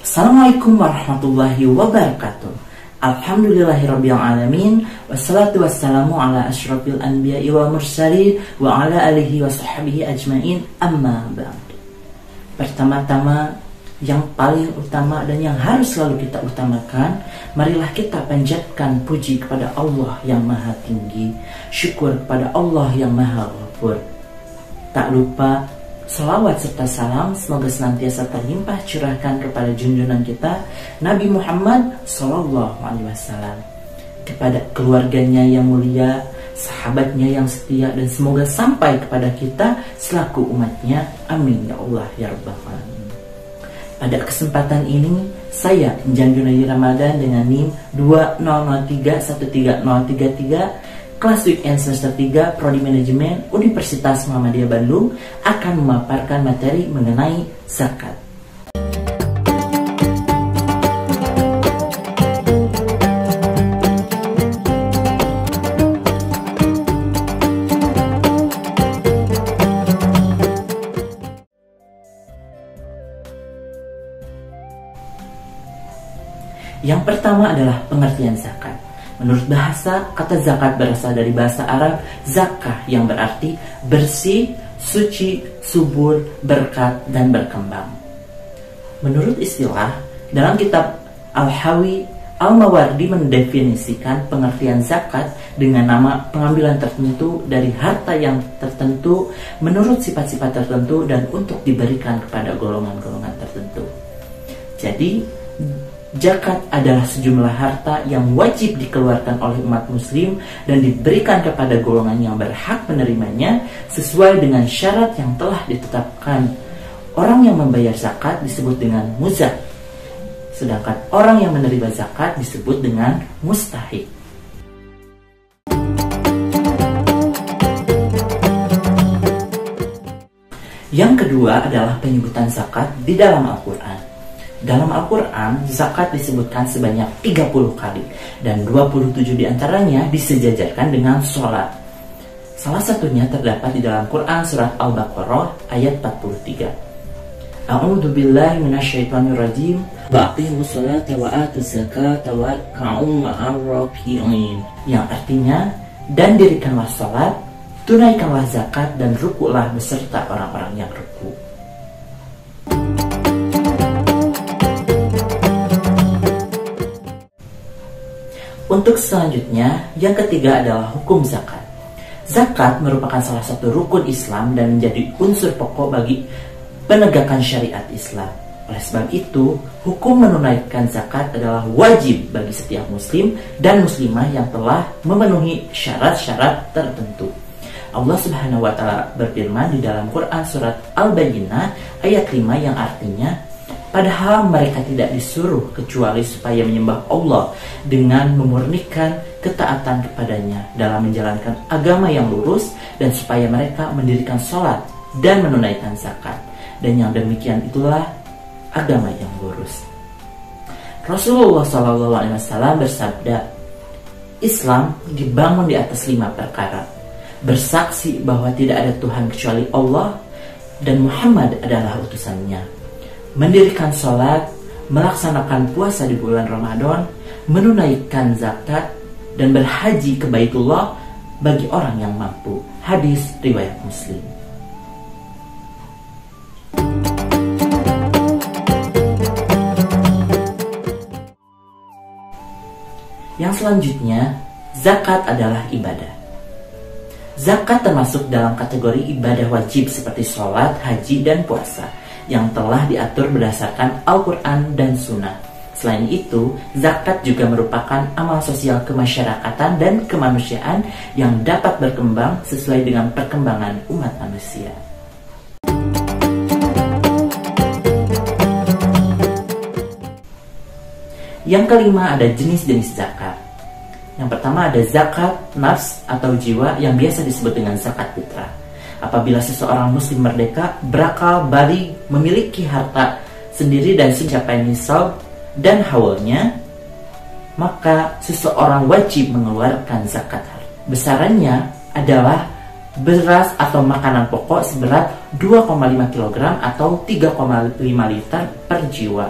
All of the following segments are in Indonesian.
Assalamualaikum warahmatullahi wabarakatuh. Alhamdulillahirabbil alamin, wassalatu wassalamu ala asyrafil anbiya'i wal mursalin wa ala alihi wa sahbihi ajmain, amma ba'd. Pertama-tama, yang paling utama dan yang harus selalu kita utamakan, marilah kita panjatkan puji kepada Allah yang Maha Tinggi, syukur kepada Allah yang Maha Ghafur. Tak lupa salawat serta salam semoga senantiasa terlimpah curahkan kepada junjungan kita Nabi Muhammad SAW, kepada keluarganya yang mulia, sahabatnya yang setia, dan semoga sampai kepada kita selaku umatnya. Amin ya Allah ya Rabbal Alamin. Pada kesempatan ini saya Njan Junaidi Ramadan dengan NIM 200313033 kelas weekend semester 3 Prodi Manajemen Universitas Muhammadiyah Bandung akan memaparkan materi mengenai zakat. Yang pertama adalah pengertian zakat. Menurut bahasa, kata zakat berasal dari bahasa Arab zakah yang berarti bersih, suci, subur, berkat, dan berkembang. Menurut istilah, dalam kitab Al-Hawi, Al-Mawardi mendefinisikan pengertian zakat dengan nama pengambilan tertentu dari harta yang tertentu menurut sifat-sifat tertentu dan untuk diberikan kepada golongan-golongan tertentu. Jadi, zakat adalah sejumlah harta yang wajib dikeluarkan oleh umat muslim dan diberikan kepada golongan yang berhak menerimanya sesuai dengan syarat yang telah ditetapkan. Orang yang membayar zakat disebut dengan muzak, sedangkan orang yang menerima zakat disebut dengan mustahik. Yang kedua adalah penyebutan zakat di dalam Al-Quran. Dalam Al-Quran, zakat disebutkan sebanyak 30 kali dan 27 diantaranya disejajarkan dengan sholat. Salah satunya terdapat di dalam Quran surat Al-Baqarah ayat 43. A'udzu billahi minasyaitonir rajim. Waqimus sholata wa atuz zakata warka'u ma'ar raki'in. Yang artinya, dan dirikanlah sholat, tunaikanlah zakat, dan rukuklah beserta orang-orang yang rukuk. Untuk selanjutnya, yang ketiga adalah hukum zakat. Zakat merupakan salah satu rukun Islam dan menjadi unsur pokok bagi penegakan syariat Islam. Oleh sebab itu, hukum menunaikan zakat adalah wajib bagi setiap muslim dan muslimah yang telah memenuhi syarat-syarat tertentu. Allah Subhanahu wa Ta'ala berfirman di dalam Quran surat Al-Bayyinah ayat 5 yang artinya, padahal mereka tidak disuruh kecuali supaya menyembah Allah dengan memurnikan ketaatan kepadanya dalam menjalankan agama yang lurus, dan supaya mereka mendirikan sholat dan menunaikan zakat. Dan yang demikian itulah agama yang lurus. Rasulullah SAW bersabda, Islam dibangun di atas 5 perkara: bersaksi bahwa tidak ada Tuhan kecuali Allah dan Muhammad adalah utusannya, mendirikan sholat, melaksanakan puasa di bulan Ramadan, menunaikan zakat, dan berhaji ke Baitullah bagi orang yang mampu. Hadis riwayat Muslim. Yang selanjutnya, zakat adalah ibadah. Zakat termasuk dalam kategori ibadah wajib seperti sholat, haji, dan puasa yang telah diatur berdasarkan Al-Quran dan Sunnah. Selain itu, zakat juga merupakan amal sosial kemasyarakatan dan kemanusiaan yang dapat berkembang sesuai dengan perkembangan umat manusia. Yang kelima ada jenis-jenis zakat. Yang pertama ada zakat nafs atau jiwa yang biasa disebut dengan zakat fitrah. Apabila seseorang muslim merdeka, berakal, baligh, memiliki harta sendiri dan mencapai nisab dan haulnya, maka seseorang wajib mengeluarkan zakat harta. Besarannya adalah beras atau makanan pokok seberat 2,5 kg atau 3,5 liter per jiwa.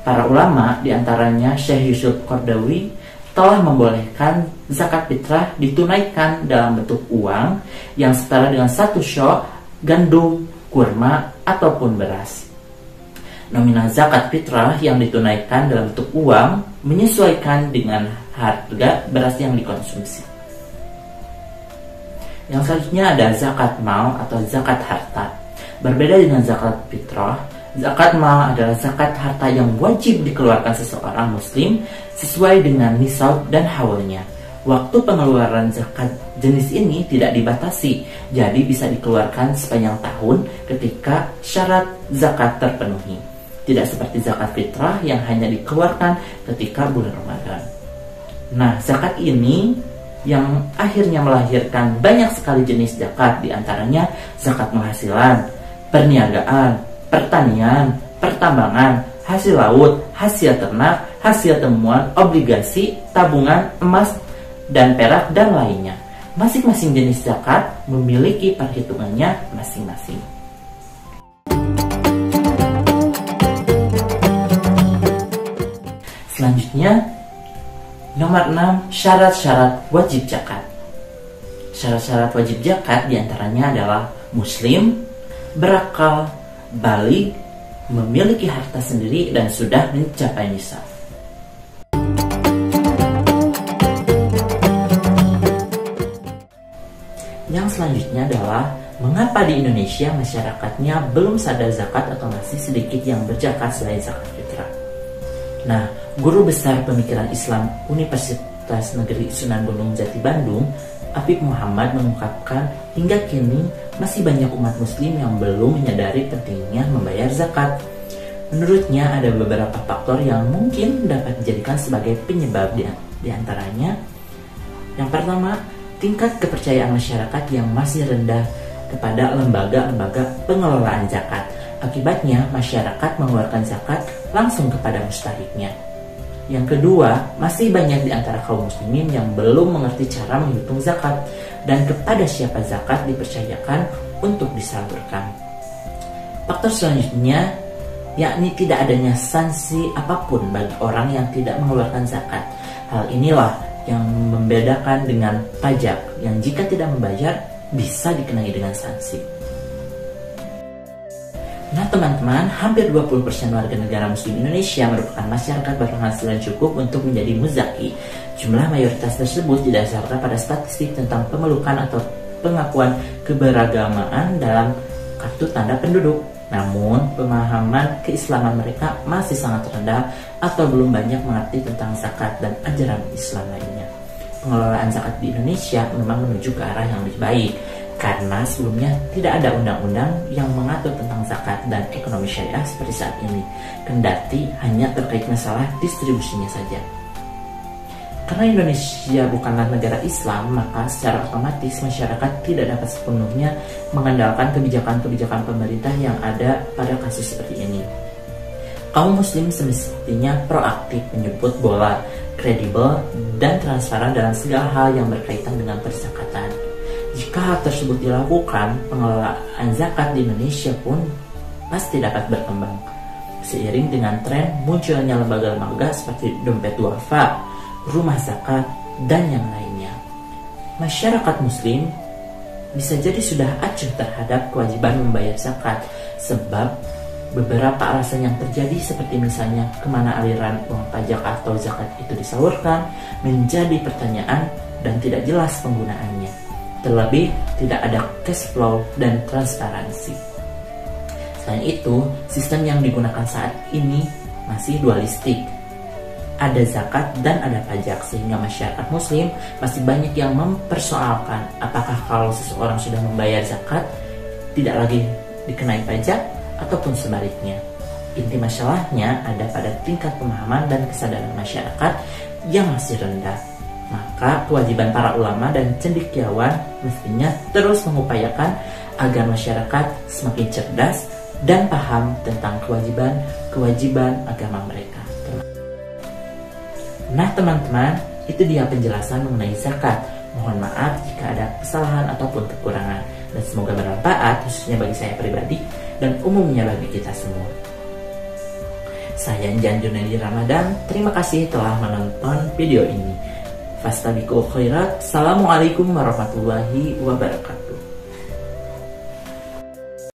Para ulama, diantaranya Syekh Yusuf Qaradawi, telah membolehkan zakat fitrah ditunaikan dalam bentuk uang yang setara dengan 1 syok gandum, kurma, ataupun beras. Nominal zakat fitrah yang ditunaikan dalam bentuk uang menyesuaikan dengan harga beras yang dikonsumsi. Yang selanjutnya ada zakat mal atau zakat harta. Berbeda dengan zakat fitrah, zakat mal adalah zakat harta yang wajib dikeluarkan seseorang muslim sesuai dengan nisab dan haulnya. Waktu pengeluaran zakat jenis ini tidak dibatasi, jadi bisa dikeluarkan sepanjang tahun ketika syarat zakat terpenuhi. Tidak seperti zakat fitrah yang hanya dikeluarkan ketika bulan Ramadan. Nah, zakat ini yang akhirnya melahirkan banyak sekali jenis zakat, diantaranya zakat penghasilan, perniagaan, pertanian, pertambangan, hasil laut, hasil ternak, hasil temuan, obligasi, tabungan, emas, dan perak, dan lainnya. Masing-masing jenis zakat memiliki perhitungannya masing-masing. Selanjutnya, nomor 6, syarat-syarat wajib zakat. Syarat-syarat wajib zakat diantaranya adalah muslim, berakal, baligh, memiliki harta sendiri, dan sudah mencapai nisab. Yang selanjutnya adalah mengapa di Indonesia masyarakatnya belum sadar zakat atau masih sedikit yang berzakat selain zakat fitrah. Nah, guru besar pemikiran Islam Universitas Negeri Sunan Gunung Jati Bandung, Habib Muhammad, mengungkapkan hingga kini masih banyak umat muslim yang belum menyadari pentingnya membayar zakat. Menurutnya ada beberapa faktor yang mungkin dapat dijadikan sebagai penyebab, di antaranya yang pertama, tingkat kepercayaan masyarakat yang masih rendah kepada lembaga-lembaga pengelolaan zakat. Akibatnya, masyarakat mengeluarkan zakat langsung kepada mustahiknya. Yang kedua, masih banyak di antara kaum muslimin yang belum mengerti cara menghitung zakat dan kepada siapa zakat dipercayakan untuk disalurkan. Faktor selanjutnya, yakni tidak adanya sanksi apapun bagi orang yang tidak mengeluarkan zakat. Hal inilah yang membedakan dengan pajak yang jika tidak membayar bisa dikenai dengan sanksi. Nah teman-teman, hampir 20% warga negara muslim Indonesia merupakan masyarakat berpenghasilan cukup untuk menjadi muzaki. Jumlah mayoritas tersebut didasarkan pada statistik tentang pemelukan atau pengakuan keberagamaan dalam kartu tanda penduduk. Namun, pemahaman keislaman mereka masih sangat rendah atau belum banyak mengerti tentang zakat dan ajaran Islam lainnya. Pengelolaan zakat di Indonesia memang menuju ke arah yang lebih baik, karena sebelumnya tidak ada undang-undang yang mengatur tentang zakat dan ekonomi syariah seperti saat ini, kendati hanya terkait masalah distribusinya saja. Karena Indonesia bukanlah negara Islam, maka secara otomatis masyarakat tidak dapat sepenuhnya mengandalkan kebijakan-kebijakan pemerintah yang ada pada kasus seperti ini. Kaum muslim semestinya proaktif menjemput bola, kredibel, dan transparan dalam segala hal yang berkaitan dengan perzakatan. Jika hal tersebut dilakukan, pengelolaan zakat di Indonesia pun pasti dapat berkembang. Seiring dengan tren munculnya lembaga-lembaga seperti dompet duafa, rumah zakat, dan yang lainnya. Masyarakat muslim bisa jadi sudah acuh terhadap kewajiban membayar zakat, sebab beberapa alasan yang terjadi seperti misalnya kemana aliran uang pajak atau zakat itu disalurkan menjadi pertanyaan dan tidak jelas penggunaannya. Terlebih tidak ada cash flow dan transparansi. Selain itu, sistem yang digunakan saat ini masih dualistik. Ada zakat dan ada pajak, sehingga masyarakat muslim masih banyak yang mempersoalkan apakah kalau seseorang sudah membayar zakat tidak lagi dikenai pajak ataupun sebaliknya. Inti masalahnya ada pada tingkat pemahaman dan kesadaran masyarakat yang masih rendah. Maka kewajiban para ulama dan cendekiawan mestinya terus mengupayakan agar masyarakat semakin cerdas dan paham tentang kewajiban agama mereka. Nah teman-teman, itu dia penjelasan mengenai zakat. Mohon maaf jika ada kesalahan ataupun kekurangan, dan semoga bermanfaat khususnya bagi saya pribadi dan umumnya bagi kita semua. Saya Jan Junaidi Ramadan, terima kasih telah menonton video ini. Fastabiqul khairat. Assalamualaikum warahmatullahi wabarakatuh.